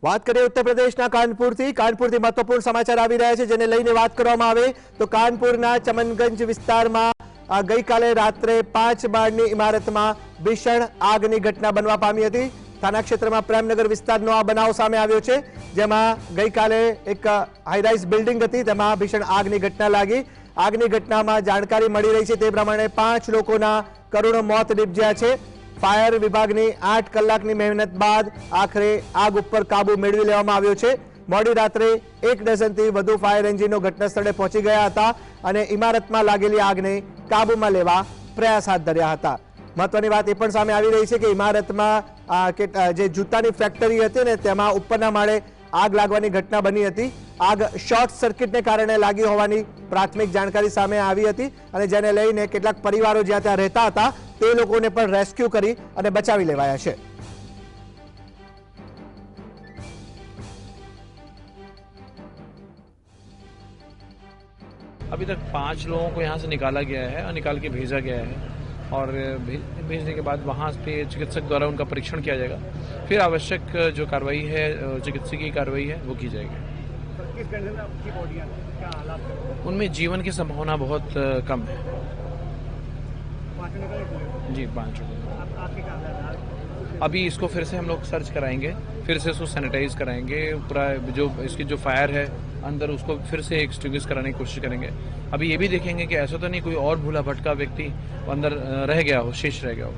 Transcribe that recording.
વાત કરીએ ઉત્તર પ્રદેશના કાનપુરથી મહત્વપૂર્ણ સમાચાર આવી રહ્યા છે જેને લઈને વાત કરવામાં આવે તો કાનપુરના ચમનગંજ વિસ્તારમાં ગઈકાલે રાત્રે 5 માળની ઇમારતમાં ભીષણ આગની ઘટના બનવા પામી હતી। થાના ક્ષેત્રમાં પ્રેમનગર વિસ્તારનો આ બનાવ સામે આવ્યો છે જેમાં ગઈકાલે એક હાઈરાઇઝ બિલ્ડિંગ હતી તેમાં ભીષણ આગની ઘટના લાગી। આગની ઘટનામાં જાણકારી મળી રહી છે તે પ્રમાણે 5 લોકોના કરુણ મોત નીપજ્યા છે। फायर विभागनी 8 कलाकनी मेहनत बाद आखिरे आग पर काबू मेळवी लेवामां आव्यो छे। मोडी रात्रे 1 डझनथी वधु फायर एंजीनो घटनास्थळे पहोंची गया हता अने इमारतमां लागेली आगने काबूमां लेवा प्रयास हाथ धर्या हता। महत्वनी वात ए पण सामे आवी रही छे के इमारतमां जे जूतानी फैक्टरी हती ने तेमां उपरना माळे आग लागवानी घटना बनी हती। आग शॉर्ट सर्किटने कारणे लागी होवानी प्राथमिक जानकारी सामे आवी हती अने जेने लईने केटलाक परिवारो ज्यां त्यां रहेता हता ते लोकोने पण रेस्क्यू करी अने बचावी लेवाया छे। अभी तक 5 लोगों को यहाँ से निकाला गया है और निकाल के भेजा गया है और भेजने के बाद वहाँ पे चिकित्सक द्वारा उनका परीक्षण किया जाएगा, फिर आवश्यक जो कार्रवाई है चिकित्सकीय कार्रवाई है वो की जाएगी। किस कंडीशन में आपकी बॉडियां क्या हालात? उनमें जीवन की संभावना बहुत कम है। 5 निकले जी 5 लोग। आपके अभी इसको फिर से हम लोग सर्च कराएंगे, फिर से इसको सैनिटाइज कराएंगे, पूरा जो इसकी जो फायर है अंदर उसको फिर से एक्सटिंग्विश कराने की कोशिश करेंगे। अभी ये भी देखेंगे कि ऐसा तो नहीं कोई और भूला भटका व्यक्ति अंदर रह गया हो, शेष रह गया हो।